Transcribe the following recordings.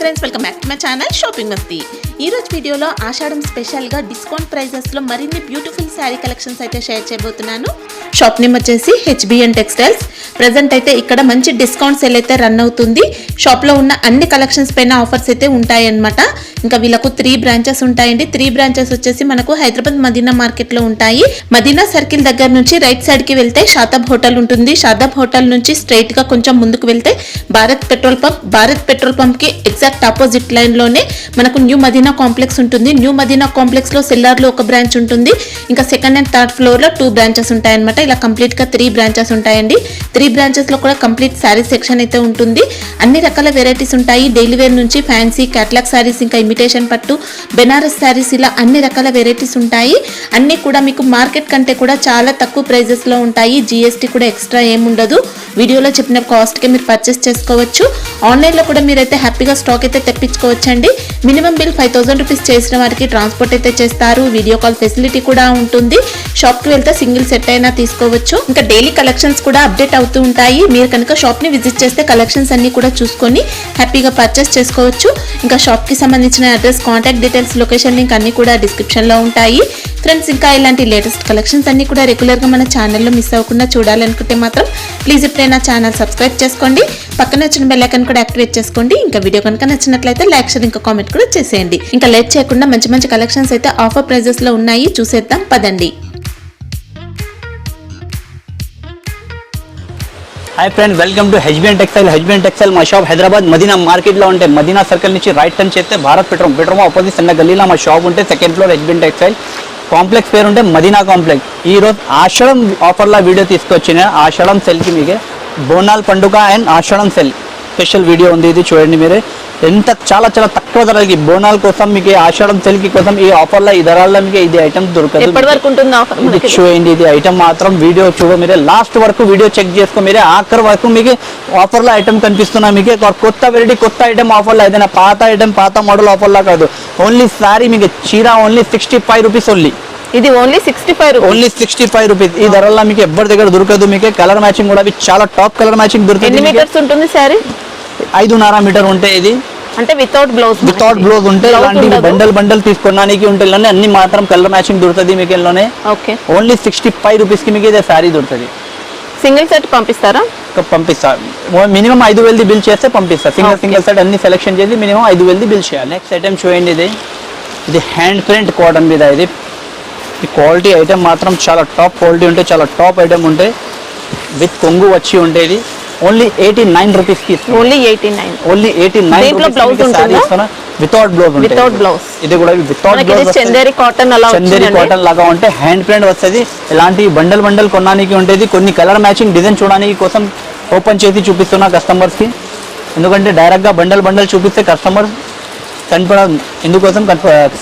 Friends, welcome back to my channel shopping మస్తీ. ఈ రోజు వీడియోలో ఆషాఢం స్పెషల్గా డిస్కౌంట్ ప్రైజెస్లో మరిన్ని బ్యూటిఫుల్ శారీ కలెక్షన్స్ అయితే షేర్ చేయబోతున్నాను. షాప్ నేమ్ వచ్చేసి హెచ్బిఎన్ టెక్స్టైల్స్. ప్రజెంట్ అయితే ఇక్కడ మంచి డిస్కౌంట్ సేల్ అయితే రన్ అవుతుంది. షాప్లో ఉన్న అన్ని కలెక్షన్స్ పైన ఆఫర్స్ అయితే ఉంటాయన్నమాట. ఇంకా వీళ్ళకు 3 బ్రాంచెస్ ఉంటాయండి. 3 బ్రాంచెస్ వచ్చేసి మనకు హైదరాబాద్ మదీనా మార్కెట్లో ఉంటాయి. మదీనా సర్కిల్ దగ్గర నుంచి రైట్ సైడ్కి వెళ్తే షాదాబ్ హోటల్ ఉంటుంది. షాదాబ్ హోటల్ నుంచి స్ట్రైట్గా కొంచెం ముందుకు వెళ్తే భారత్ పెట్రోల్ పంప్కి ఎగ్జాక్ట్ ఆపోజిట్ లైన్లోనే మనకు న్యూ మదీనా కాంప్లెక్స్ ఉంటుంది. న్యూ మదీనా కాంప్లెక్స్లో సెల్లార్లో ఒక బ్రాంచ్ ఉంటుంది. ఇంకా సెకండ్ అండ్ థర్డ్ ఫ్లోర్లో 2 బ్రాంచెస్ ఉంటాయన్నమాట. ఇలా కంప్లీట్గా 3 బ్రాంచెస్ ఉంటాయండి. 3 బ్రాంచెస్లో కూడా కంప్లీట్ శారీ సెక్షన్ అయితే ఉంటుంది. అన్ని రకాల వెరైటీస్ ఉంటాయి. డైలీ వేర్ నుంచి ఫ్యాన్సీ క్యాట్లాగ్ శారీస్, ఇంకా ఇమిటేషన్ పట్టు, బెనారస్ శారీస్, ఇలా అన్ని రకాల వెరైటీస్ ఉంటాయి. అన్నీ కూడా మీకు మార్కెట్ కంటే కూడా చాలా తక్కువ ప్రైజెస్లో ఉంటాయి. జిఎస్టీ కూడా ఎక్స్ట్రా ఏముండదు. వీడియోలో చెప్పిన కాస్ట్కే మీరు పర్చేస్ చేసుకోవచ్చు. ఆన్లైన్లో కూడా మీరైతే హ్యాపీగా స్టాక్ అయితే తెప్పించుకోవచ్చండి. మినిమం బిల్ 5000 రూపీస్ చేసిన వారికి ట్రాన్స్పోర్ట్ అయితే చేస్తారు. వీడియో కాల్ ఫెసిలిటీ కూడా ఉంటుంది. షాప్కి వెళ్తే సింగిల్ సెట్ అయినా తీసుకోవచ్చు. ఇంకా డైలీ కలెక్షన్స్ కూడా అప్డేట్ అవుతూ ఉంటాయి. మీరు కనుక షాప్ని విజిట్ చేస్తే కలెక్షన్స్ అన్ని కూడా చూసుకొని హ్యాపీగా పర్చేస్ చేసుకోవచ్చు. ఇంకా షాప్కి సంబంధించిన address, contact details, location link అన్ని కూడా డిస్క్రిప్షన్లో ఉంటాయి. ఫ్రెండ్స్, ఇంకా ఇలాంటి లేటెస్ట్ కలెక్షన్స్ అన్ని కూడా రెగ్యులర్గా మన ఛానల్లో మిస్ అవ్వకుండా చూడాలనుకుంటే మాత్రం ప్లీజ్ ఇప్పుడే నా ఛానల్ సబ్స్క్రైబ్ చేసుకోండి. పక్కన వచ్చిన బెల్ ఐకాన్ కూడా యాక్టివేట్ చేసుకోండి. ఇంకా వీడియో కనుక నచ్చినట్లయితే లైక్, షేర్, ఇంకా కామెంట్ కూడా చేసేయండి. ఇంకా లేట్ చేయకుండా మంచి మంచి కలెక్షన్స్ అయితే ఆఫర్ ప్రైజెస్లో ఉన్నాయి, చూసేద్దాం పదండి. Hi friends, welcome to HBN textile. HBN textile మా షాప్ హైదరాబాద్ మదీనా మార్కెట్లో ఉంటే మదీనా సర్కిల్ నుంచి రైట్ టర్న్ చేస్తే భారత్ పెట్రోల్ ఆపోజిట్ చిన్న గల్లీలో మా షాప్ ఉంటే second floor HBN textile. Complex పేరు ఉంటే మదీనా కాంప్లెక్స్. ఈరోజు ఆషాఢం ఆఫర్లో వీడియో తీసుకొచ్చిన. ఆషాఢం సెల్కి మీకు బోనాల్ పండుగ and Ashadham sale special video ఉంది. ఇది చూడండి మీరు ఎంత చాలా చాలా తక్కువ ధరలకి బోనాల కోసం మీకు ఆషాఢం సెల్కి కోసం ఈ ఆఫర్లో ఈ ధరల్లో మీకు ఇది ఐటమ్ దొరకదు. ఎప్పటి వరకు ఉంటుంది ఆఫర్? చూడండి, ఇది ఐటమ్ మాత్రం వీడియో చూడ మీరే లాస్ట్ వరకు వీడియో చెక్ చేసుకో. మీరే ఆఖరి వరకు మీకు ఆఫర్లో ఐటమ్ కనిపిస్తున్నా. మీకు కొత్త వెరైటీ కొత్త ఐటమ్ ఆఫర్లో ఏదైనా పాత ఐటమ్ పాత మోడల్ ఆఫర్లో కాదు. ఓన్లీ సారీ మీకు చీర ఓన్లీ 65 రూపీస్ ఓన్లీ. ఇది ఓన్లీ 65 రూపీస్. ఈ ధరల్లో మీకు ఎవరి దగ్గర దొరకదు. మీకు కలర్ మ్యాచింగ్ కూడా చాలా టాప్ కలర్ మ్యాచింగ్ దొరుకుతుంది. ఎన్ని మీటర్స్ ఉంటుంది సారీ? 5.5 మీటర్ ఉంటే ఇది అంటే వితౌట్ బ్లౌజ్ ఉంటే ఇలాంటి బండల్ తీసుకోవడానికి ఉంటే అన్ని మాత్రం కలర్ మ్యాచింగ్ దొరుకుతుంది మీకు. ఓన్లీ 65 రూపీస్ కి మీకు ఇదే సారీ దొరుకుతుంది. సింగిల్ సెట్ పంపిస్తారా? పంపిస్తారు. మినిమం 5000 బిల్ చేస్తే పంపిస్తారు. సింగిల్ సెట్ అన్ని సెలెక్షన్ చేసి మినిమం 5000 బిల్ చేయాలి. నెక్స్ట్ ఐటమ్ చూడండి, ఇది హ్యాండ్ ప్రింట్ కాటన్ మీద. ఇది క్వాలిటీ ఐటమ్ మాత్రం చాలా టాప్ క్వాలిటీ ఉంటే చాలా టాప్ ఐటమ్ ఉంటే విత్ కొంగు వచ్చి ఉండేది. ఓన్లీ 89 రూపీస్ కి. Only 89 without blouse. ఇది కూడా వితౌట్ బ్లౌజ్. చందేరి కాటన్ లాగా ఉంటే హ్యాండ్ ప్రింట్ వస్తుంది. ఇలాంటి బండల్ కొనడానికి ఉంటుంది. కొన్ని కలర్ మ్యాచింగ్ డిజైన్ చూడడానికి కోసం ఓపెన్ చేసి చూపిస్తున్నా కస్టమర్స్ కి. ఎందుకంటే డైరెక్ట్ గా బండల్ చూపిస్తే కస్టమర్ కనపడదు. ఎందుకోసం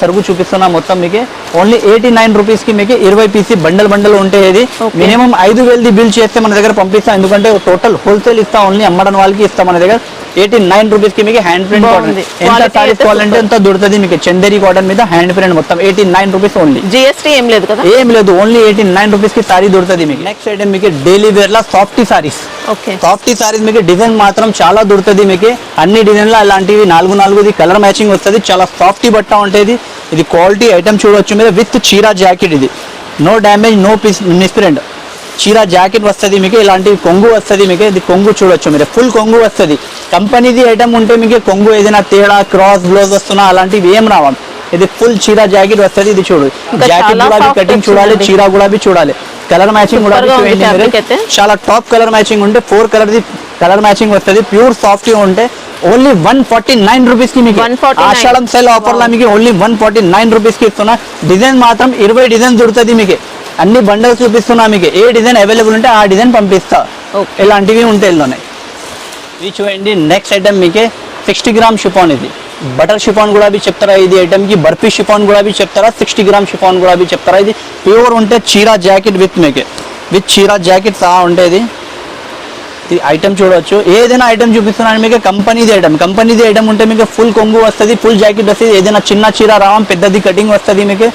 సరుకు చూపిస్తున్నా మొత్తం మీకు. ఓన్లీ 89 రూపీస్ కి మీకు 20 పీసీ బండల్ ఉంటే ఇది మినిమం 5000 బిల్ చేస్తే మన దగ్గర పంపిస్తాం. ఎందుకంటే టోటల్ హోల్సేల్ ఇస్తాం, ఓన్లీ అమ్మడం వాళ్ళకి ఇస్తాం. మన దగ్గర 89 రూపీస్ కి మీకు హ్యాండ్ ప్రింట్ కాటన్ ఎంత సారీస్ కావాలంటే ఎంత దొరుకుతుంది మీకు. చందేరి కాటన్ మీద హ్యాండ్ ప్రింట్ మొత్తం 89 రూపీస్ ఓన్లీ. జిఎస్టీ ఏం లేదు కదా? ఏం లేదు, ఓన్లీ 89 రూపీస్ కి సారీ దొరుకుతుంది మీకు. నెక్స్ట్ ఐటమ్ మీకు డైలీ వేర్ లా సాఫ్టీ సారీస్. సాఫ్టీ సారీస్ మీకు డిజైన్ మాత్రం చాలా దొరుకుతుంది మీకు. అన్ని డిజైన్ లో అలాంటివి 4 కలర్ మ్యాచింగ్ వస్తుంది. చాలా సాఫ్టీ బట్ట ఉంటుంది. ఇది క్వాలిటీ ఐటమ్ చూడవచ్చు మీరు. విత్ చీరా జాకెట్. ఇది నో డ్యామేజ్, నో మిస్ప్రింట్ చీరా జాకెట్ వస్తుంది మీకు. ఇలాంటి కొంగు వస్తుంది మీకు. ఇది కొంగు చూడొచ్చు మీరు, ఫుల్ కొంగు వస్తుంది. కంపెనీది ఐటమ్ ఉంటే మీకు కొంగు ఏదైనా తేడా క్రాస్ బ్లౌజ్ వస్తున్నా అలాంటివి ఏం రావాలి. ఇది ఫుల్ చీరా జాకెట్ వస్తుంది. ఇది చూడు, జాకెట్ కూడా కటింగ్ చూడాలి, చీరా కూడా చూడాలి. కలర్ మ్యాచింగ్ కూడా చాలా టాప్ కలర్ మ్యాచింగ్ ఉంటే 4 కలర్ మ్యాచింగ్ వస్తుంది. ప్యూర్ సాఫ్ట్ ఉంటే ఓన్లీ 149 రూపీస్ కి మీకు. ఆషాఢం సెల్ ఆఫర్ లో మీకు ఓన్లీ 149 రూపీస్ కి ఇస్తున్నా. డిజైన్ మాత్రం 20 డిజైన్ దొరుకుతుంది మీకు. అన్ని బండల్స్ చూపిస్తున్నా మీకు. ఏ డిజైన్ అవైలబుల్ ఉంటే ఆ డిజైన్ పంపిస్తా. ఇలాంటివి ఉంటే ఇల్లున్నాయి. ఇది చూడండి, నెక్స్ట్ ఐటమ్ మీకు 60 గ్రామ్ షిఫాన్. ఇది బటర్ షిఫాన్ కూడా చెప్తారా. ఇది ఐటమ్ కి బర్ఫీ షిఫాన్ కూడా చెప్తారా. 60 గ్రామ్ షిఫాన్ కూడా చెప్తారా. ఇది ప్యూర్ ఉంటే చీరా జాకెట్ విత్ చీరా జాకెట్ సహా ఉండేది. ఈ ఐటమ్ చూడవచ్చు. ఏదైనా ఐటమ్ చూపిస్తున్నాను మీకు. కంపెనీది ఐటమ్ ఉంటే మీకు ఫుల్ కొంగు వస్తుంది, ఫుల్ జాకెట్ వస్తుంది. ఏదైనా చిన్న చీర రావం, పెద్దది కటింగ్ వస్తుంది మీకు.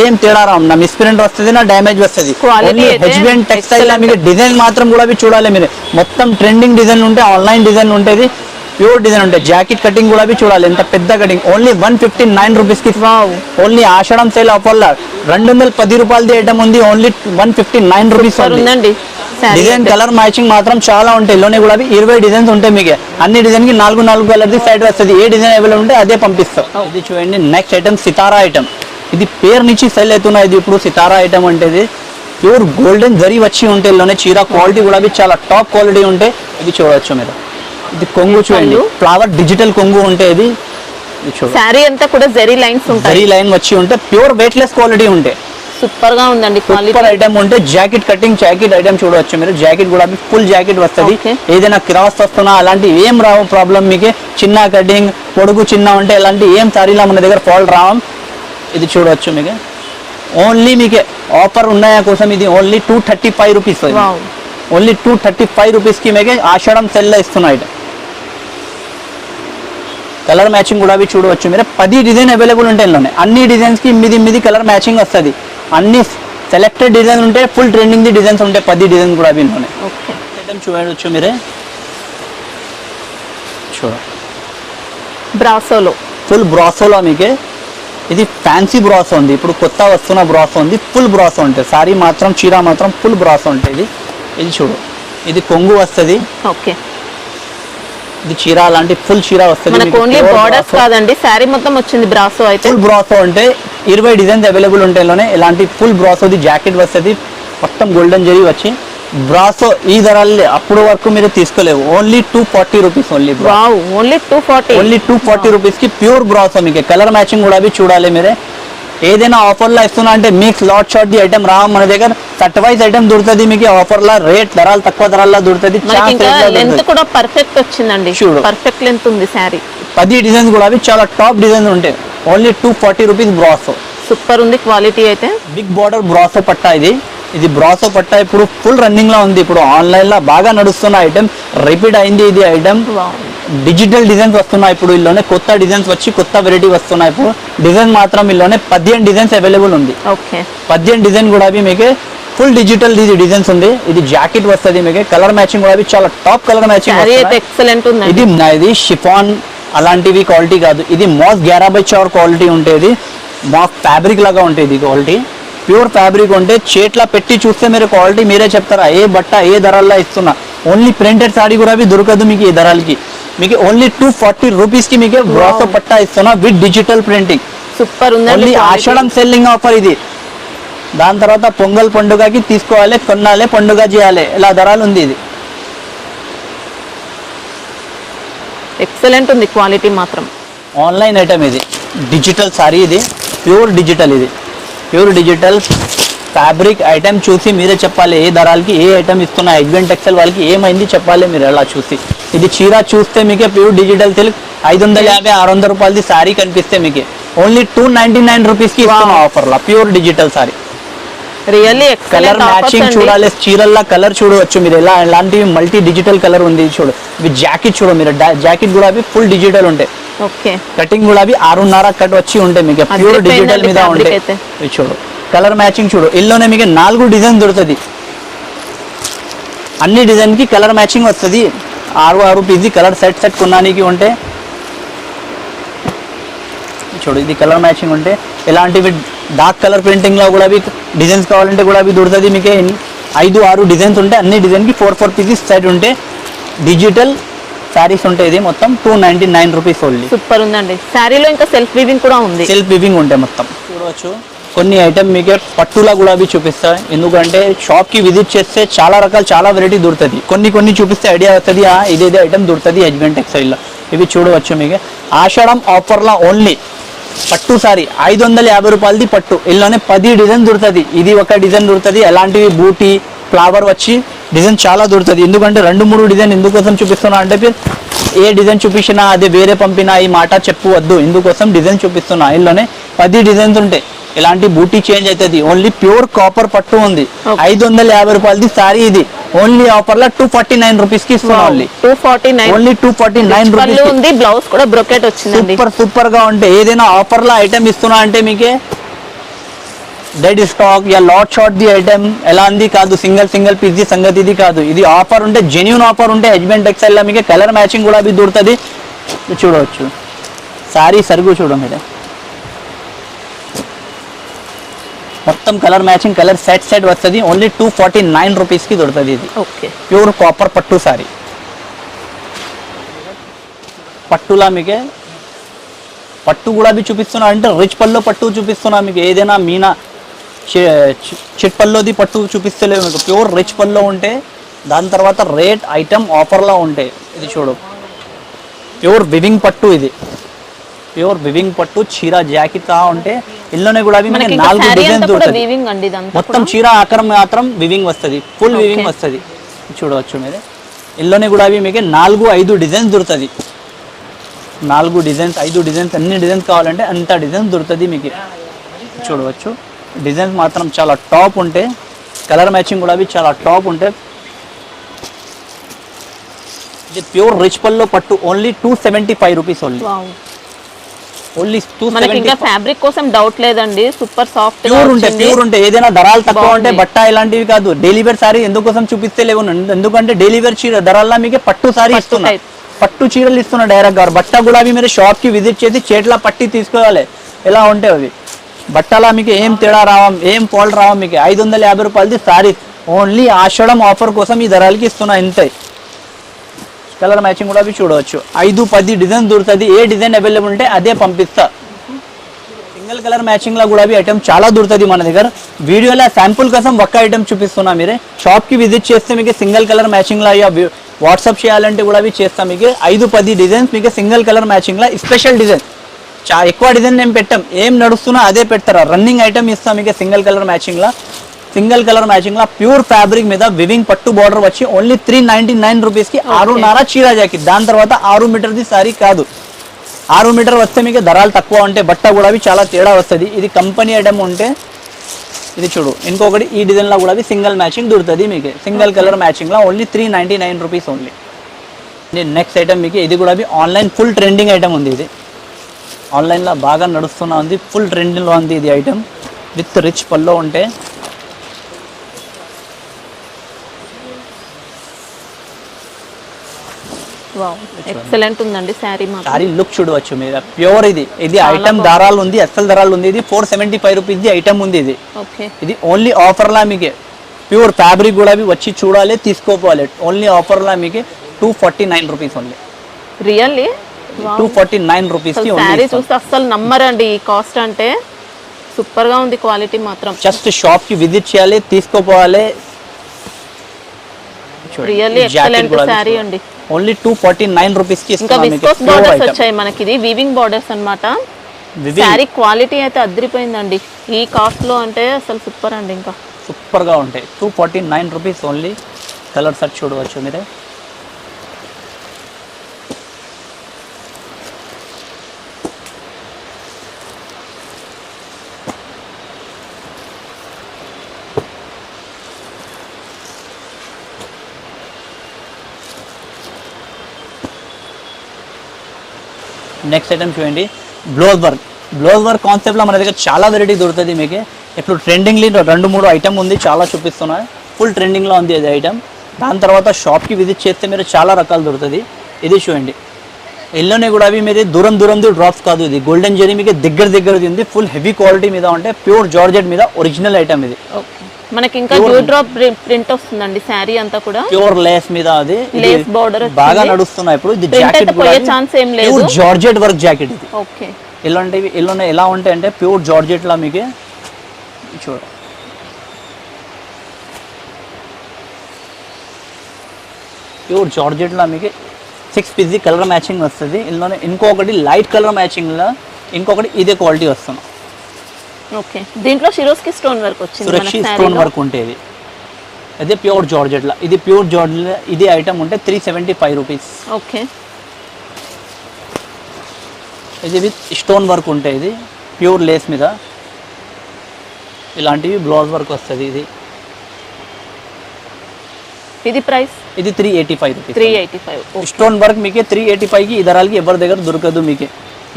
ఏం తేడా రావు, నా మిస్ప్రింట్ వస్తుంది, నా డ్యామేజ్ వస్తుంది. హెచ్బిఎన్ టెక్స్టైల్ మీకు డిజైన్ మాత్రం కూడా చూడాలి మీరు. మొత్తం ట్రెండింగ్ డిజైన్ ఉంటే, ఆన్లైన్ డిజైన్ ఉంటుంది. ప్యూర్ డిజైన్ ఉంటాయి. జాకెట్ కటింగ్ కూడా చూడాలి ఎంత పెద్ద కటింగ్. ఓన్లీ 159 రూపీస్ కి. ఓన్లీ ఆషాఢం సేల్ ఆఫర్ లా 210 రూపాయలది ఐటమ్ ఉంది. ఓన్లీ 159 రూపీస్ ఉందండి. డిజైన్ కలర్ మ్యాచింగ్ మాత్రం చాలా ఉంటాయి. ఇల్లోనే కూడా 20 డిజైన్స్ ఉంటాయి మీకు. అన్ని డిజైన్ కి 4 కలర్ ది సైడ్ వస్తుంది. ఏ డిజైన్ అవైలబుల్ ఉంటే అదే పంపిస్తాం. ఇది చూడండి నెక్స్ట్ ఐటమ్ సితారా ఐటమ్. ఇది పేరు నుంచి సెల్ అవుతున్నది. ఇది ఇప్పుడు సితారా ఐటమ్ అంటే ఇది ప్యూర్ గోల్డెన్ జరీ వచ్చి ఉంటే ఇల్లోనే చీర క్వాలిటీ కూడా చాలా టాప్ క్వాలిటీ ఉంటే ఇది చూడవచ్చు మీరు. ఇది కొంగు చూడండి, ఫ్లవర్ డిజిటల్ కొంగు ఉంటే ఇది చూడండి. సారీ అంతా కూడా జరీ లైన్స్ ఉంటాయి. జరీ లైన్ వచ్చి ఉంటే ప్యూర్ వెయిట్లెస్ క్వాలిటీ ఉంటే సూపర్ గా ఉందండి. సూపర్ ఐటమ్ ఉంటే జాకెట్ కటింగ్ జాకెట్ ఐటమ్ చూడవచ్చు మీరు. జాకెట్ కూడా ఫుల్ జాకెట్ వస్తుంది. ఏదైనా క్రాస్ వస్తున్నా అలాంటి ఏం రావు ప్రాబ్లం మీకు. చిన్న కటింగ్ పొడుగు చిన్న ఉంటే అలాంటి ఏం సారీలా మన దగ్గర ఫాల్ట్ రావం. ఇది చూడవచ్చు మీకు. ఓన్లీ మీకు ఆఫర్ ఉన్నాయా కోసం ఇది ఓన్లీ 235 రూపీస్. ఓన్లీ 235 రూపీస్ కి మీకు ఆషాఢం సెల్ ఇస్తున్నాయి. కలర్ మ్యాచింగ్ కూడా చూడవచ్చు మీరు. 10 డిజైన్ అవైలబుల్ ఉంటాయి ఇందులోనే. అన్ని డిజైన్స్ కి 8 కలర్ మ్యాచింగ్ వస్తుంది. అన్ని సెలెక్టెడ్ డిజైన్ ఉంటాయి. ఫుల్ ట్రెండింగ్ ది డిజైన్స్ ఉంటాయి. 10 డిజైన్ కూడా ఇందులోనే. ఐటమ్ చూడవచ్చు మీరే. చూడ బ్రాసోలో ఫుల్ బ్రాసోలో మీకే. ఇది ఫ్యాన్సీ బ్రాసో ఉంది. ఇప్పుడు కొత్త వస్తున్న బ్రాసో ఉంది. ఫుల్ బ్రాసో ఉంటుంది. సారీ మాత్రం చీర మాత్రం ఫుల్ బ్రాసో ఉంటుంది. ఇది చూడు, ఇది కొంగు వస్తుంది. ఓకే, ఇది చీర అలాంటి ఫుల్ చీర వస్తుంది. మనకు ఓన్లీ బోర్డర్స్ కాదండి, సారీ మొత్తం వచ్చింది బ్రాసో అయితే. ఫుల్ బ్రాసో అంటే 20 డిజైన్స్ అవైలబుల్ ఉంటాయి ఇందులోనే. ఇలాంటి ఫుల్ బ్రాసోది జాకెట్ వస్తుంది. మొత్తం గోల్డెన్ జరీ వచ్చి బ్రాసో ఈ ధరలు అప్పుడు వరకు మీరు తీసుకోలేవు. Only 240 rupees. Only only 240 rupees కి ప్యూర్ బ్రాసో మీకు. కలర్ మ్యాచింగ్ కూడా చూడాలి మీరే. ఏదైనా ఆఫర్ లా ఇస్తున్నా అంటే మీకు లాట్ షాట్ ది ఐటమ్ రా మన దగ్గర. కట్ వైజ్ ఐటమ్ దొరుకుతుంది మీకు. ఆఫర్ లా రేట్ ధరలు తక్కువ ధరల్లో దొరుకుతుంది. లెంత్ కూడా పర్ఫెక్ట్ వచ్చిందండి. పర్ఫెక్ట్ లెంత్ ఉంది సారీ. 10 డిజైన్స్ కూడా చాలా టాప్ డిజైన్ ఉంటాయి. Only 240 rupees brasso. సూపర్ ఉంది క్వాలిటీ అయితే. బిగ్ బార్డర్ బ్రాసో పట్టా ఇది. ఇది బ్రాసో పట్టా ఇప్పుడు ఫుల్ రన్నింగ్ లో ఉంది. ఇప్పుడు ఆన్లైన్ లో బాగా నడుస్తున్న ఐటమ్. రిపీట్ అయింది ఇది ఐటమ్. డిజిటల్ డిజైన్స్ వస్తున్నాయి ఇప్పుడు ఇల్లోనే. కొత్త డిజైన్స్ వచ్చి కొత్త వెరైటీ వస్తున్నాయి. ఇప్పుడు డిజైన్ మాత్రం ఇల్లోనే 15 డిజైన్స్ అవైలబుల్ ఉంది. 15 డిజైన్ కూడా మీకు ఫుల్ డిజిటల్ డిజైన్స్ ఉంది. ఇది జాకెట్ వస్తుంది మీకు. కలర్ మ్యాచింగ్ కూడా చాలా టాప్ కలర్ మ్యాచింగ్. ఎక్సలెంట్ ఉంది. ఇది షిఫాన్ అలాంటివి క్వాలిటీ కాదు. ఇది మాస్ 11/4 క్వాలిటీ ఉంటుంది. మాస్ ఫ్యాబ్రిక్ లాగా ఉంటుంది క్వాలిటీ. ప్యూర్ ఫ్యాబ్రిక్ ఉంటే చేట్లా పెట్టి చూస్తే మీరు క్వాలిటీ మీరే చెప్తారా ఏ బట్ట ఏ ధరల్లో ఇస్తున్నా. ఓన్లీ ప్రింటెడ్ సారీ కూడా దొరకదు మీకు ఈ ధరలకి. మీకు ఓన్లీ 240 రూపీస్ కి మీకు బ్రాసో పట్టా ఇస్తున్నా విత్ డిజిటల్ ప్రింటింగ్. సూపర్ ఉంది. ఓన్లీ ఆషాఢం సెల్లింగ్ ఆఫర్ ఇది. దాని తర్వాత పొంగల్ పండుగకి తీసుకోవాలి, కొనాలి, పండుగ చేయాలి, ఇలా ధరలు ఉంది. ఇది ఎక్సలెంట్ ఉంది క్వాలిటీ మాత్రం. ఆన్లైన్ ఐటమ్ ఇది. డిజిటల్ సారీ ఇది. ప్యూర్ డిజిటల్ ఇది. ప్యూర్ డిజిటల్ ఫ్యాబ్రిక్ ఐటమ్ చూసి మీరే చెప్పాలి ఏ ధరలకి ఏ ఐటమ్ ఇస్తున్నా. ఎగ్వెంట్ టెక్స్టైల్ వాళ్ళకి ఏమైంది చెప్పాలి మీరు అలా చూసి. ఇది చీర చూస్తే మీకే ప్యూర్ డిజిటల్ సిల్క్ 550-600 రూపాయలది సారీ కనిపిస్తే మీకు ఓన్లీ 299 రూపీస్ కి ఇస్తున్నా ఆఫర్ లా pure digital sari. Really colour matching చూడాలి. చీరల్లా కలర్ చూడవచ్చు మీరు. ఎలా ఇలాంటివి మల్టీ డిజిటల్ కలర్ ఉంది చూడు. ఇవి జాకెట్ చూడు మీరు. జాకెట్ కూడా ఫుల్ డిజిటల్ ఉంటాయి. కటింగ్ కూడా 6.5 కట్ వచ్చి ఉంటాయి మీకు. ప్యూర్ డిజిటల్ మీద ఉంటాయి. ఇవి చూడు కలర్ మ్యాచింగ్ చూడు. ఇల్లోనే మీకు 4 డిజైన్ దొరుకుతుంది. అన్ని డిజైన్ కి కలర్ మ్యాచింగ్ వస్తుంది. 6 పీస్ కలర్ సెట్ కొనడానికి ఉంటే చూడు. ఇది కలర్ మ్యాచింగ్ ఉంటే ఇలాంటివి డార్క్ కలర్ ప్రింటింగ్ లో కూడా డిజైన్స్ కావాలంటే కూడా దొరుకుతుంది మీకు. 5-6 డిజైన్స్ ఉంటాయి. అన్ని డిజైన్ కి 4 పీసెస్ సెట్ ఉంటే డిజిటల్ సారీస్ ఉంటాయి. ఇది మొత్తం 299 రూపీస్ ఓన్లీ. సూపర్ ఉందండి. సారీలో ఇంకా సెల్ఫ్ వీవింగ్ కూడా ఉంది. సెల్ఫ్ వీవింగ్ ఉంటాయి మొత్తం చూడవచ్చు. కొన్ని ఐటమ్ మీకు పట్టులా కూడా చూపిస్తాయి. ఎందుకంటే షాప్ కి విజిట్ చేస్తే చాలా రకాలు చాలా వెరైటీ దొరుకుతుంది. కొన్ని చూపిస్తే ఐడియా వస్తుంది ఇదేదే ఐటమ్ దొరుకుతుంది ఎగ్వెంట్ టెక్స్టైల్ లో. ఇవి చూడవచ్చు మీకు. ఆషాఢం ఆఫర్ లా ఓన్లీ పట్టు సారీ 550 రూపాయలది పట్టు. ఇల్లోనే 10 డిజైన్ దొరుకుతుంది. ఇది ఒక డిజైన్ దొరుకుతుంది. ఎలాంటివి బూటీ ఫ్లవర్ వచ్చి డిజైన్ చాలా దొరుకుతుంది. ఎందుకంటే 2-3 డిజైన్ ఎందుకోసం చూపిస్తున్నా అంటే ఏ డిజైన్ చూపించినా అదే వేరే పంపినా ఈ మాట చెప్పవద్దు. ఎందుకోసం డిజైన్ చూపిస్తున్నా. ఇల్లోనే 10 డిజైన్స్ ఉంటాయి. ఇలాంటి బూటీ చేంజ్ అవుతుంది. ఓన్లీ ప్యూర్ కాపర్ పట్టు ఉంది. 550 రూపాయలది సారీ ఇది. ఓన్లీ ఆఫర్ లా 249 రూపీస్ కి ఇస్తున్నా. ఓన్లీ 249 రూపీస్ ఉంది. బ్లౌజ్ కూడా బ్రోకెట్ వచ్చిందండి. సూపర్ గా ఉంటే ఏదైనా ఆఫర్ లా ఐటమ్ ఇస్తున్నా అంటే మీకే dead stock yeah lot short the item ఎలా అంది కాదు, సింగిల్ పీస్ ది సంగతి ఇది కాదు. ఇది ఆఫర్ ఉంటే జెన్యూన్ ఆఫర్ ఉంటే హెచ్బిఎన్ టెక్స్టైల్ లో మీకు కలర్ మ్యాచింగ్ కూడా దొరుకుతుంది. చూడవచ్చు సారీ సరుగు చూడ మీరు మొత్తం కలర్ మ్యాచింగ్ కలర్ సెట్ వస్తుంది. ఓన్లీ 249 రూపీస్కి దొరుకుతుంది. ఇది ప్యూర్ కాపర్ పట్టు సారీ. పట్టులా మీకే పట్టు కూడా చూపిస్తున్నా అంటే రిచ్ పల్లో పట్టు చూపిస్తున్నా మీకు. ఏదైనా మీనా చిట్ పల్లోది పట్టు చూపిస్తలేవు మీకు. ప్యూర్ రిచ్ పల్లో ఉంటే దాని తర్వాత రేట్ ఐటమ్ ఆఫర్లో ఉంటాయి. ఇది చూడు ప్యూర్ వివింగ్ పట్టు. ఇది ప్యూర్ వివింగ్ పట్టు చీర జాకెట్ ఉంటే ఇందులోనే కూడా 4 డిజైన్ దొరుకుతుంది. మొత్తం చీర ఆకారం మాత్రం వివింగ్ వస్తుంది, ఫుల్ వివింగ్ వస్తుంది. చూడవచ్చు మీరు ఇందులోనే కూడా మీకు 4-5 డిజైన్స్ దొరుకుతుంది. 4 డిజైన్స్ 5 డిజైన్స్ అన్ని డిజైన్స్ కావాలంటే అంత డిజైన్స్ దొరుకుతుంది మీకు. చూడవచ్చు డిజైన్స్ మాత్రం చాలా టాప్ ఉంటే కలర్ మ్యాచింగ్ కూడా చాలా టాప్ ఉంటే. ఇది ప్యూర్ రిచ్ పల్లో పట్టు only 275 rupees only. Only 275. Fabric కోసం డౌట్ లేదండి, సూపర్ సాఫ్ట్ ప్యూర్ ఉంటే ఏదైనా ధరలు తక్కువ ఉంటే బట్ట ఇలాంటివి కాదు. డైలీ వేర్ సారీ ఎందుకోసం చూపిస్తలేవు, ఎందుకంటే డైలీ వేర్ చీర ధరల్లో మీకు పట్టు సారీ ఇస్తున్నా, పట్టు చీరలు ఇస్తున్నా డైరెక్ట్ గా. బట్ట కూడా మీరు షాప్ కి విజిట్ చేసి చేట్ల పట్టి తీసుకోవాలి. ఎలా ఉంటాయి అవి బట్టలా మీకు ఏం తేడా రావం, ఏం ఫాల్ట్ రావం మీకు. 550 రూపాయలది సారీ ఓన్లీ ఆషాఢం ఆఫర్ కోసం ఈ ధరలకి ఇస్తున్నా. ఇంతే కలర్ మ్యాచింగ్ కూడా చూడవచ్చు. 5-10 డిజైన్ దొరుకుతుంది. ఏ డిజైన్ అవైలబుల్ ఉంటే అదే పంపిస్తా. సింగిల్ కలర్ మ్యాచింగ్ లో కూడా ఐటమ్ చాలా దొరుకుతుంది మన దగ్గర. వీడియోలో శాంపుల్ కోసం ఒక్క ఐటమ్ చూపిస్తున్నా. మీరే షాప్ కి విజిట్ చేస్తే మీకు సింగిల్ కలర్ మ్యాచింగ్ లా వాట్సాప్ చేయాలంటే కూడా చేస్తాం. మీకు 5-10 డిజైన్స్ మీకు సింగిల్ కలర్ మ్యాచింగ్ లా స్పెషల్ డిజైన్. ఎక్కువ డిజైన్ నేను పెట్టాం, ఏం నడుస్తున్నా అదే పెడతారా. రన్నింగ్ ఐటమ్ ఇస్తాం మీకు సింగిల్ కలర్ మ్యాచింగ్ లా. సింగిల్ కలర్ మ్యాచింగ్ లా ప్యూర్ ఫ్యాబ్రిక్ మీద వివింగ్ పట్టు బార్డర్ వచ్చి ఓన్లీ 399 రూపీస్కి 6.5 చీర జాకెట్. దాని తర్వాత 6 మీటర్ది సారీ కాదు. 6 మీటర్ వస్తే మీకు ధరలు తక్కువ ఉంటే బట్ట కూడా చాలా తేడా వస్తుంది. ఇది కంపెనీ ఐటమ్ ఉంటే ఇది చూడు. ఇంకొకటి ఈ డిజైన్ లో కూడా సింగిల్ మ్యాచింగ్ దొరుకుతుంది మీకు. సింగిల్ కలర్ మ్యాచింగ్ లా only 399 rupees only. Next item మీకు ఇది కూడా ఆన్లైన్ ఫుల్ ట్రెండింగ్ ఐటమ్ ఉంది. ఇది ఆన్లైన్లో బాగా నడుస్తున్నా ఉంది, ఫుల్ ట్రెండింగ్లో ఉంది. ఇది ఐటమ్ విత్ రిచ్ పల్లో ఉంటే ఎక్సలెంట్ ఉందండి సారీ. సారీ లుక్ చూడవచ్చు మీరు. ప్యూర్ ఇది ఐటమ్ దారాలు ఉంది, అసలు దారాలు ఉంది. ఇది 475 రూపీస్ ఐటమ్ ఉంది. ఇది ఓన్లీ ఆఫర్ లా మీకే. ప్యూర్ ఫ్యాబ్రిక్ కూడా వచ్చి చూడాలి, తీసుకోవాలి. ఓన్లీ ఆఫర్ లా మీకు 249 రూపీస్ ఓన్లీ. రియల్లీ 249 రూపీస్ కి సారీ చూస్తే అస్సలు నమ్మరండి. ఈ కాస్ట్ అంటే సూపర్ గా ఉంది క్వాలిటీ మాత్రం. జస్ట్ షాప్ కి విజిట్ చేయాలి, తీసుకోపోవాలి. రియల్లీ ఎక్సలెంట్ సారీ అండి. ఓన్లీ 249 రూపీస్ కి ఇంకా విస్కోస్ బోర్డర్స్ వచ్చాయి మనకి. ఇది వీవింగ్ బోర్డర్స్ అన్నమాట. సారీ క్వాలిటీ అయితే అదిరిపోయిందండి. ఈ కాస్ట్ లో అంటే అసలు సూపర్ అండి. ఇంకా సూపర్ గా ఉంటాయి. 249 రూపీస్ ఓన్లీ. కలర్ సెట్ చూడవచ్చు మీరే. నెక్స్ట్ ఐటమ్ చూడండి బ్లౌజ్ వర్క్ కాన్సెప్ట్లో మన దగ్గర చాలా వెరైటీ దొరుకుతుంది మీకు. ఇప్పుడు ట్రెండింగ్లీ 2-3 ఐటమ్ ఉంది, చాలా చూపిస్తున్నాయి. ఫుల్ ట్రెండింగ్లో ఉంది అది ఐటమ్. దాని తర్వాత షాప్కి విజిట్ చేస్తే మీరు చాలా రకాలు దొరుకుతుంది. ఇది చూడండి ఎల్లోనే కూడా మీరు దూరం డ్రాప్స్ కాదు. ఇది గోల్డెన్ జరీ మీకు దగ్గరది ఉంది. ఫుల్ హెవీ క్వాలిటీ మీద ఉంటే ప్యూర్ జార్జెట్ మీద ఒరిజినల్ ఐటమ్ ఇది. మనకి ఇంకా డ్యూ డ్రాప్ ప్రింట్ వస్తుందండి సారీ అంతా కూడా. ప్యూర్ లేస్ మీద అది లేస్ బోర్డర్ బాగా నడుస్తున్నాయి ఇప్పుడు. ఇది జాకెట్ పోయే ఛాన్స్ ఏం లేదు. ప్యూర్ జార్జెట్ వర్క్ జాకెట్ ఇది. ఓకే ఇలాంటివి ఇల్లోనే ఎలా ఉంటాయి అంటే ప్యూర్ జార్జెట్ లా మీకు చూడ. ప్యూర్ జార్జెట్ లా మీకు 6 పీస్ కలర్ మ్యాచింగ్ వస్తుంది. ఇందులోనే ఇంకొకటి లైట్ కలర్ మ్యాచింగ్ లా, ఇంకొకటి ఇదే క్వాలిటీ వస్తుంది. ఓకే దీంట్లో షిరోస్కి స్టోన్ వర్క్ వచ్చింది. సురక్షి స్టోన్ వర్క్ ఉంటుంది. అదే ప్యూర్ జార్జెట్ లా. ఇది ప్యూర్ జార్జెట్ ఇది ఐటమ్ ఉంటే 375 రూపీస్. ఓకే ఇది విత్ స్టోన్ వర్క్ ఉంటాయి. ఇది ప్యూర్ లేస్ మీద ఇలాంటివి బ్లౌజ్ వర్క్ వస్తుంది. ఇది ప్రైస్ ఇది 385 రూపీస్. 385 స్టోన్ వర్క్ మీకు 385కి ఈ ధరలకి ఎవరి దగ్గర దొరకదు మీకు.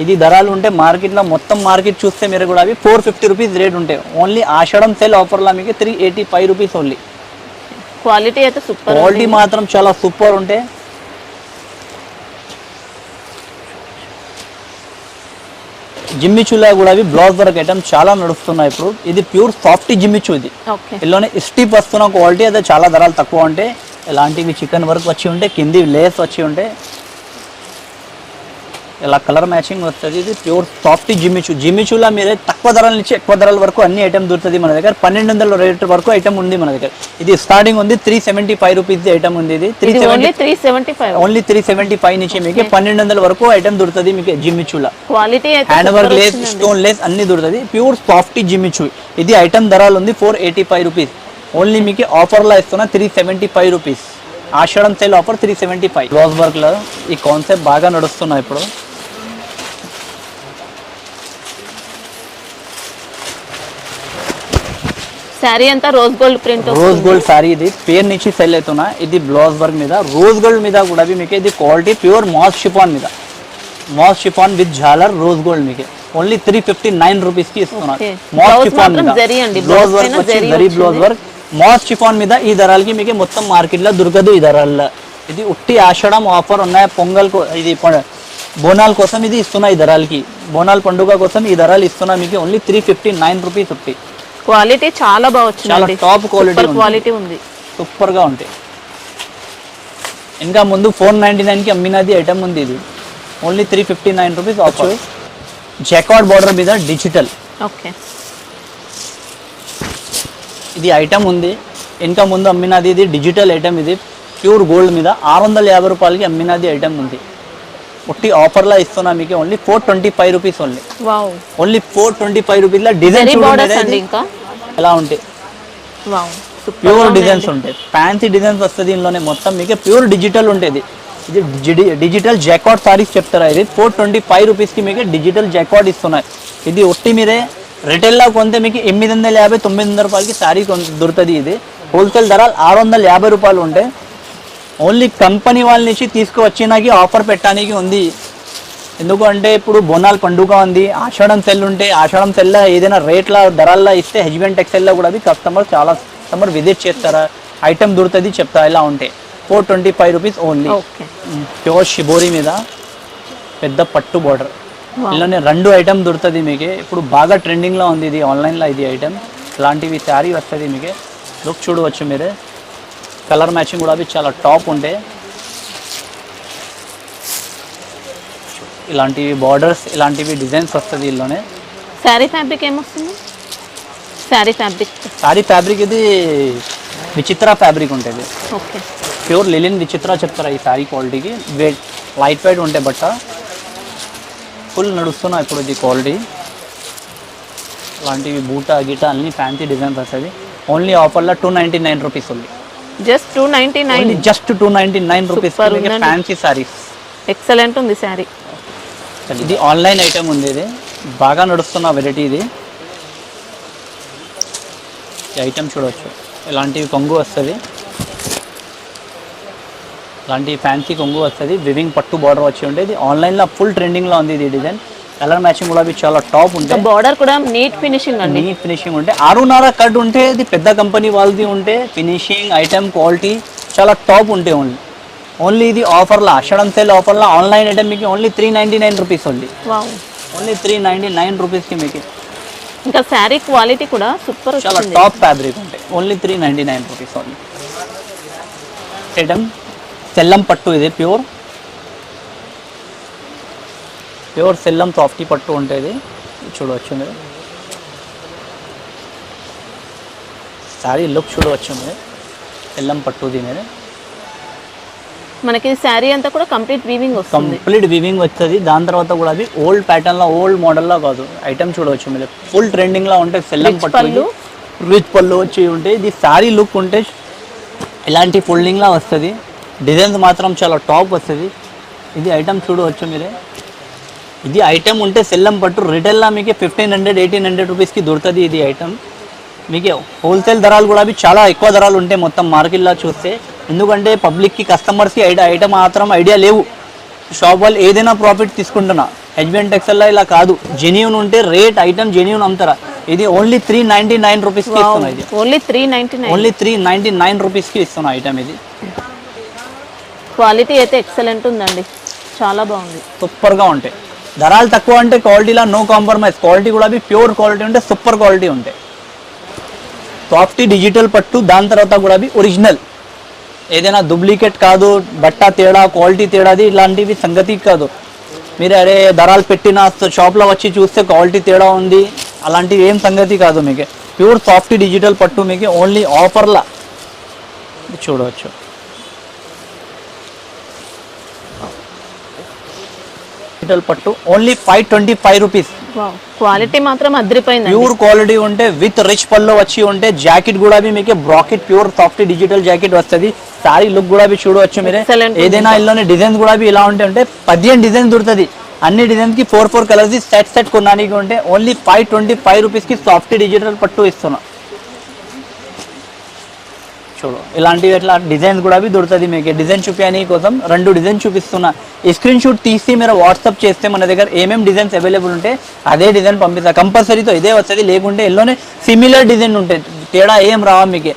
ఇది ధరలు ఉంటే మార్కెట్లో మొత్తం మార్కెట్ చూస్తే మీరు కూడా అవి 450 రూపీస్ రేట్ ఉంటాయి. ఓన్లీ ఆషాఢం సేల్ ఆఫర్లో మీకు 385 రూపీస్ ఓన్లీ. క్వాలిటీ అయితే సూపర్, క్వాలిటీ మాత్రం చాలా సూపర్ ఉంటాయి. జిమ్మిచూలో కూడా అవి బ్లౌజ్ వర్క్ ఐటమ్ చాలా నడుస్తున్నాయి ఇప్పుడు. ఇది ప్యూర్ సాఫ్ట్ జిమ్మిచూ. ఇది ఇందులోనే స్టిప్ వస్తున్న క్వాలిటీ అయితే చాలా ధరలు తక్కువ ఉంటాయి. ఇలాంటివి చికెన్ వర్క్ వచ్చి ఉంటే, కింది లేస్ వచ్చి ఉంటే, ఇలా కలర్ మ్యాచింగ్ వస్తుంది. ఇది ప్యూర్ సాఫ్ట్ జిమ్మిచూ. జిమ్మిచూలో మీరే తక్కువ ధరల నుంచి ఎక్కువ ధరల వరకు అన్ని ఐటమ్ దొరుకుతుంది మన దగ్గర. 1200 రేట్ వరకు ఐటమ్ ఉంది మన దగ్గర. ఇది స్టార్టింగ్ ఉంది 375 రూపీస్ ఐటమ్ ఉంది. ఇది 375 ఓన్లీ 375 నుంచి మీకు 1200 వరకు ఐటమ్ దొరుకుతుంది మీకు జిమ్మిచూలో. Quality hand work lace, stone lace అన్ని దొరుకుతుంది. Pure soft Jimmy Choo. ఇది ఐటమ్ ధరలు ఉంది 485 రూపీస్. ఓన్లీ మీకు ఆఫర్లో ఇస్తున్నా 375 rupees. Ashadam sale offer 375. Blouse వర్క్లో ఈ కాన్సెప్ట్ బాగా నడుస్తున్నాయి ఇప్పుడు. సారీ అంతా rose gold print, rose gold sari. ఇది పేరు నుంచి సెల్ అవుతున్నా. ఇది బ్లౌజ్ వర్క్ మీద రోజ్ గోల్డ్ మీద కూడా మీకు ఇది క్వాలిటీ ప్యూర్ మాస్ షిఫాన్ మీద, moss chiffon with జాలర్ rose gold మీకు ఓన్లీ 359 రూపీస్ కి ఇస్తున్నా. మాస్ షిఫాన్ మీద బ్లౌజ్ వర్క్ వచ్చి zari blouse work mass chiffon మీద ఈ ధరలకి మీకు మొత్తం మార్కెట్ లో దొరకదు ఈ ధరల్లో. ఇది ఉట్టి ఆషాఢం ఆఫర్ ఉన్నాయి. పొంగల్ ఇది బోనాల కోసం ఇది ఇస్తున్నా. ఈ ధరలకి బోనాల పండుగ కోసం ఈ ధరలు ఇస్తున్నా మీకు ఓన్లీ 359 రూపీస్ ఉట్టి. క్వాలిటీ చాలా బాగుంది, చాలా టాప్ క్వాలిటీ ఉంది, సూపర్ గా ఉంటాయి. ఇంకా ముందు 499 కి అమ్మినది ఐటమ్ ఉంది. ఇది only 359 rupees offer. Jacquard border మీద డిజిటల్ ఇది ఐటమ్ ఉంది. ఇంకా ముందు అమ్మినది ఇది డిజిటల్ ఐటమ్. ఇది ప్యూర్ గోల్డ్ మీద 650 రూపాయలకి అమ్మినది ఐటమ్ ఉంది. ఒట్టి ఆఫర్లా ఇస్తున్నా మీకు only 425 rupees only. Only 425 rupees లో డిజైన్ ఎలా ఉంటాయి, ప్యూర్ డిజైన్స్ ఉంటాయి. ఫ్యాన్సీ డిజైన్స్ వస్తుంది ఇందులోనే. మొత్తం మీకు ప్యూర్ డిజిటల్ ఉంటుంది. ఇది డిజిటల్ జాకార్డ్ సారీస్ చెప్తారా. ఇది 425 రూపీస్ కి మీకు డిజిటల్ జాకార్డ్ ఇస్తున్నాయి. ఇది ఒట్టి మీరే రిటైల్లో కొంటే మీకు 850-900 రూపాయలకి సారీ దొరుకుతుంది. ఇది హోల్సేల్ ధర 650 రూపాయలు ఉంటాయి. ఓన్లీ కంపెనీ వాళ్ళ నుంచి తీసుకువచ్చినాకి ఆఫర్ పెట్టడానికి ఉంది. ఎందుకంటే ఇప్పుడు బోనాల పండుగ ఉంది, ఆషాఢం సెల్ ఉంటే ఆషాఢం సెల్లో ఏదైనా రేట్ల ధరల్లో ఇస్తే హెచ్బిఎన్ టెక్స్టైల్లో కూడా కస్టమర్ చాలా కస్టమర్ విజిట్ చేస్తారా, ఐటమ్ దొరుకుతుంది చెప్తా. ఇలా ఉంటే 425 రూపీస్ ఓన్లీ. ప్యూర్ షిబోరి మీద పెద్ద పట్టు బార్డర్. ఇలానే 2 ఐటమ్ దొరుకుతుంది మీకు. ఇప్పుడు బాగా ట్రెండింగ్లో ఉంది ఇది ఆన్లైన్లో. ఇది ఐటమ్ ఇలాంటివి శారీ వస్తుంది మీకు. లుక్ చూడవచ్చు మీరే. కలర్ మ్యాచింగ్ కూడా అవి చాలా టాప్ ఉంటాయి. ఇలాంటివి బార్డర్స్, ఇలాంటివి డిజైన్స్ వస్తుంది ఇందులోనే. శారీ ఫ్యాబ్రిక్ ఏమొస్తుంది? శారీ ఫ్యాబ్రిక్ ఇది విచిత్ర ఫ్యాబ్రిక్ ఉంటుంది. ప్యూర్ లిలిన్ విచిత్ర చెప్తారా ఈ శారీ క్వాలిటీకి. లైట్ వెయిట్ ఉంటాయి బట్ట. ఫుల్ నడుస్తున్నాయి ఇప్పుడు ఇది క్వాలిటీ. ఇలాంటివి బూటా గిటా అన్ని ఫ్యాన్సీ డిజైన్స్ వస్తుంది. ఓన్లీ ఆఫర్లో 299 రూపీస్ ఉంది. Just 299, just 299 rupees fancy saris. Excellent ఉంది సారీ. ఇది ఆన్లైన్ ఐటమ్ ఉంది. ఇది బాగా నడుస్తున్న వెరైటీ. ఇది ఐటమ్ చూడవచ్చు. ఇలాంటివి కొంగు వస్తుంది, ఇలాంటి ఫ్యాన్సీ కొంగు వస్తుంది. వివింగ్ పట్టు బార్డర్ వచ్చి ఉంటే ఇది ఆన్లైన్లో ఫుల్ ట్రెండింగ్లో ఉంది. ఇది డిజైన్ కలర్ మ్యాచింగ్ కూడా చాలా టాప్ ఉంటాయి. బార్డర్ కూడా నీట్ ఫినిషింగ్ అండి. నీట్ ఫినిషింగ్ ఉంటే 6.5 కట్ ఉంటే ఇది పెద్ద కంపెనీ వాళ్ళది ఉంటే ఫినిషింగ్ ఐటమ్ క్వాలిటీ చాలా టాప్ ఉంటాయి. ఓన్లీ ఇది ఆఫర్లో ఆషాఢం సేల్ ఆఫర్లో ఆన్లైన్ ఐటమ్ మీకు ఓన్లీ 399 రూపీస్ ఓన్లీ. ఓన్లీ 399 రూపీస్కి మీకు. ఇంకా శారీ క్వాలిటీ కూడా సూపర్, చాలా టాప్ ఫ్యాబ్రిక్ ఉంటాయి. Only 399 rupees only. ఐటమ్ సెల్లం పట్టు. ఇది ప్యూర్ సెల్లం సాఫ్టీ పట్టు ఉంటుంది. చూడవచ్చు మీరు. శారీ లుక్ చూడవచ్చు మీరు. సెల్లం పట్టుది మీరు. మనకి శారీ అంతా కూడా కంప్లీట్ వీవింగ్ వస్తుంది. కంప్లీట్ వీవింగ్ వస్తుంది. దాని తర్వాత కూడా అది ఓల్డ్ ప్యాటర్న్లో ఓల్డ్ మోడల్లో కాదు. ఐటమ్ చూడవచ్చు మీరు. ఫుల్ ట్రెండింగ్లో ఉంటాయి. సెల్లం పట్టు రిచ్ పళ్ళు వచ్చి ఉంటే ఇది శారీ లుక్ ఉంటే ఇలాంటి ఫోల్డింగ్లా వస్తుంది. డిజైన్స్ మాత్రం చాలా టాప్ వస్తుంది. ఇది ఐటమ్ చూడవచ్చు మీరే. ఇది ఐటమ్ ఉంటే సెల్లం పట్టు రిటైల్లో మీకు 1500-1800 రూపీస్కి దొరుకుతుంది. ఇది ఐటమ్ మీకు హోల్సేల్ ధరలు కూడా అవి చాలా ఎక్కువ ధరలు ఉంటాయి మొత్తం మార్కెట్లో చూస్తే. ఎందుకంటే పబ్లిక్కి కస్టమర్స్కి ఐటమ్ మాత్రం ఐడియా లేవు. షాప్ వాళ్ళు ఏదైనా ప్రాఫిట్ తీసుకుంటున్నా హెచ్బిఎన్ టెక్స్టైల్లో ఇలా కాదు, జెన్యూన్ ఉంటే రేట్ ఐటమ్ జెన్యూన్ అమ్ముతారా. ఇది ఓన్లీ 399 రూపీస్కి ఇస్తున్నా. ఇది ఓన్లీ 399, ఓన్లీ 399 రూపీస్కి ఇస్తున్నా ఐటమ్. ఇది క్వాలిటీ అయితే ఎక్సలెంట్ ఉందండి, చాలా బాగుంది, సూపర్గా ఉంటాయి. ధరలు తక్కువ అంటే క్వాలిటీలో నో కాంప్రమైజ్. క్వాలిటీ కూడా ప్యూర్ క్వాలిటీ ఉంటే, సూపర్ క్వాలిటీ ఉంటాయి. సాఫ్టీ డిజిటల్ పట్టు, దాని తర్వాత కూడా ఒరిజినల్, ఏదైనా డూప్లికేట్ కాదు, బట్ట తేడా క్వాలిటీ తేడాది ఇలాంటివి సంగతి కాదు. మీరు అరే ధరలు పెట్టిన షాప్లో వచ్చి చూస్తే క్వాలిటీ తేడా ఉంది, అలాంటివి ఏం సంగతి కాదు. మీకు ప్యూర్ సాఫ్టీ డిజిటల్ పట్టు మీకు ఓన్లీ ఆఫర్లా చూడవచ్చు. డిజిటల్ పట్టు ఓన్లీ 525 రూపీస్. క్వాలిటీ మాత్రం అదిరిపోయింది, ప్యూర్ క్వాలిటీ ఉంటే విత్ రిచ్ పల్లో వచ్చి ఉంటే. జాకెట్ కూడా మీకు bracket pure softy digital jacket వస్తుంది. సారీ లుక్ కూడా చూడవచ్చు మీరే. ఏదైనా ఇల్లోనే డిజైన్స్ కూడా ఇలా ఉంటే 15 డిజైన్ దొరుకుతుంది. అన్ని డిజైన్స్ కి 4 కలర్స్ సెట్ కొనడానికి ఉంటే ఓన్లీ 525 రూపీస్కి సాఫ్టీ డిజిటల్ పట్టు ఇస్తున్నా. చూడు ఇలాంటివి ఇట్లా డిజైన్స్ కూడా దొరుకుతుంది మీకు. డిజైన్ చూపించడానికి కోసం 2 డిజైన్ చూపిస్తున్నా. ఈ స్క్రీన్ షాట్ తీసి మీరు వాట్సాప్ చేస్తే మన దగ్గర ఏమేమి డిజైన్స్ అవైలబుల్ ఉంటే అదే డిజైన్ పంపిస్తా. కంపల్సరీతో ఇదే వస్తుంది, లేకుంటే ఎల్లోనే సిమిలర్ డిజైన్ ఉంటాయి, తేడా ఏం రావా మీకు.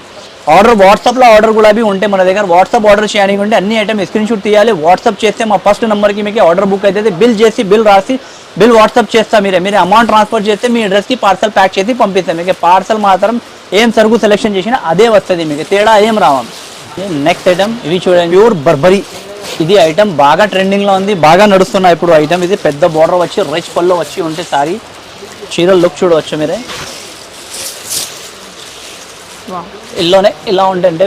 ఆర్డర్ వాట్సాప్లో ఆర్డర్ కూడా ఉంటే మన దగ్గర వాట్సాప్ ఆర్డర్ చేయడానికి ఉంటే అన్ని ఐటమ్ స్క్రీన్ షాట్ తీయాలి. వాట్సాప్ చేస్తే మా ఫస్ట్ నెంబర్కి మీకు ఆర్డర్ బుక్ అయితే బిల్ రాసి వాట్సాప్ చేస్తా. మీరు అమౌంట్ ట్రాన్స్ఫర్ చేస్తే మీ అడ్రస్కి పార్సల్ ప్యాక్ చేసి పంపిస్తాం. మీకు పార్సల్ మాత్రం ఏం సరుకు సెలెక్షన్ చేసినా అదే వస్తుంది, మీకు తేడా ఏం రావాలి. నెక్స్ట్ ఐటమ్ ఇవి చూడండి, ప్యూర్ బర్బరీ. ఇది ఐటమ్ బాగా ట్రెండింగ్లో ఉంది, బాగా నడుస్తున్నా ఇప్పుడు ఐటమ్. ఇది పెద్ద బార్డర్ వచ్చి రిచ్ పల్లో వచ్చి ఉంటే సారీ చీరల లుక్ చూడవచ్చు మీరే. ఇల్లోనే ఇలా ఉంటే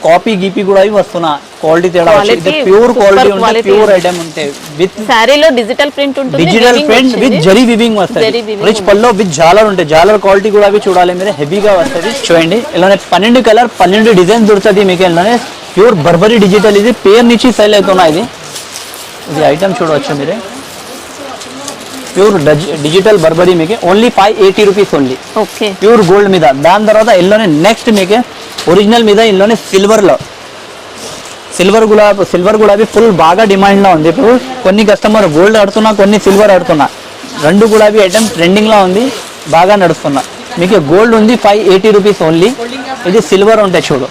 కాపీ గీపీ కూడా వస్తున్నా. క్వాలిటీ తేడా వచ్చి ప్యూర్ క్వాలిటీ ఉంటే, ప్యూర్ ఐటమ్ ఉంటే విత్ సారీలో డిజిటల్ ప్రింట్ ఉంటుంది, digital print with zari weaving వస్తుంది. రిచ్ పల్లో విత్ జాలర్ ఉంటాయి. జాలర్ క్వాలిటీ కూడా చూడాలి మీరు, హెవీగా వస్తుంది. చూడండి ఇలానే 12 కలర్ 12 డిజైన్ దొరుకుతుంది మీకు. ఇలానే ప్యూర్ బర్బరీ డిజిటల్. ఇది పేరు నుంచి సెల్ అవుతున్నా. ఇది ఐటమ్ చూడవచ్చు మీరే, ప్యూర్ డిజిటల్ బర్బరీ మీకు only 580 rupees only. Okay, pure gold మీద. దాని తర్వాత ఇల్లోనే నెక్స్ట్ మీకు ఒరిజినల్ మీద ఇల్లోనే సిల్వర్లో. సిల్వర్ కూడా ఫుల్ బాగా డిమాండ్లో ఉంది. ఇప్పుడు కొన్ని కస్టమర్ గోల్డ్ ఆడుతున్నా, కొన్ని సిల్వర్ ఆడుతున్నా. 2 కూడా ఐటమ్ ట్రెండింగ్లో ఉంది, బాగా నడుస్తున్నా. మీకు గోల్డ్ ఉంది 580 రూపీస్ ఓన్లీ. ఇది సిల్వర్ ఉంటాయి చూడు,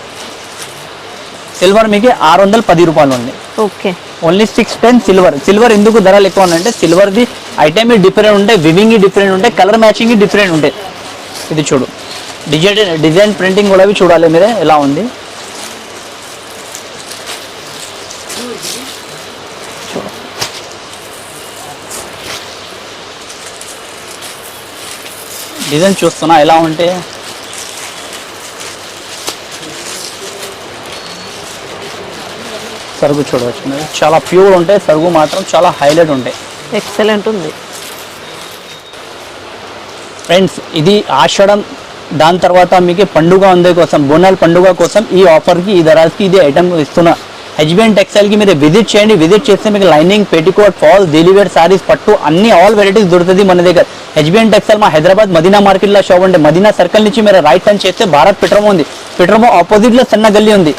సిల్వర్ మీకు 610 రూపాయలు ఉంది. Okay, only 610 silver. సిల్వర్ ఎందుకు ధరలు ఎక్కువ ఉన్నాయంటే సిల్వర్ది ఐటమ్ డిఫరెంట్ ఉంటాయి, వివింగ్ డిఫరెంట్ ఉంటాయి, కలర్ మ్యాచింగ్ డిఫరెంట్ ఉంటాయి. ఇది చూడు డిజైన్ ప్రింటింగ్ కూడా చూడాలి మీరే ఎలా ఉంది. డిజైన్ చూస్తున్నా ఎలా ఉంటే. సరుగు చూడవచ్చు మీరు, చాలా ప్యూర్ ఉంటాయి. సరుగు మాత్రం చాలా హైలైట్ ఉంటాయి, ఎక్సలెంట్ ఉంది. ఫ్రెండ్స్ ఇది ఆషాఢం, దాని తర్వాత మీకు పండుగ ఉండే కోసం, బోనాల పండుగ కోసం ఈ ఆఫర్కి ఈ ధరకి ఇది ఐటమ్ ఇస్తున్నా. హెచ్బిఎన్ టెక్స్టైల్కి మీరు విజిట్ చేయండి. విజిట్ చేస్తే మీకు lining, petticoat, falls, daily wear saris, పట్టు అన్ని ఆల్ వెరైటీస్ దొరుకుతుంది మన దగ్గర. హెచ్బిఎన్ టెక్స్టైల్ మా హైదరాబాద్ మదీనా మార్కెట్లో షాప్ ఉంటే మదీనా సర్కిల్ నుంచి మీరు రైట్ టర్న్ చేస్తే భారత్ పెట్రోమో ఉంది. పెట్రోమో ఆపోజిట్లో సన్న గల్లీ ఉంది.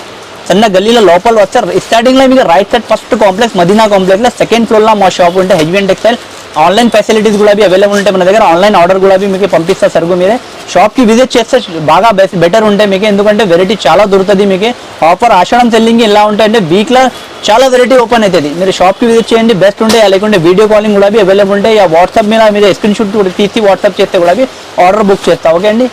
సన్న గల్లీలో లోపల వస్తే స్టార్టింగ్లో మీకు right side first complex Madina కాంప్లెక్స్లో సెకండ్ ఫ్లోర్లో మా షాప్ ఉంటే హెచ్బిఎన్ టెక్స్టైల్. ఆన్లైన్ ఫెసిలిటీస్ కూడా అవైలబుల్ ఉంటాయి మన దగ్గర. ఆన్లైన్ ఆర్డర్ కూడా మీకు పంపిస్తారు సరుకు. మీరే షాప్కి విజిట్ చేస్తే బాగా బెటర్ ఉంటాయి మీకు, ఎందుకంటే వెరైటీ చాలా దొరుకుతుంది మీకు. ఆఫర్ ఆషాఢం సెల్లింగ్ ఎలా ఉంటాయంటే వీక్లో చాలా వెరైటీ ఓపెన్ అవుతుంది. మీరు షాప్కి విజిట్ చేయండి, బెస్ట్ ఉంటాయి. లేకుంటే వీడియో కాలింగ్ కూడా అవైలబుల్ ఉంటాయి. వాట్సాప్ మీద మీరు స్క్రీన్ షాట్ తీసి వాట్సాప్ చేస్తే కూడా ఆర్డర్ బుక్ చేస్తా. ఓకే అండి.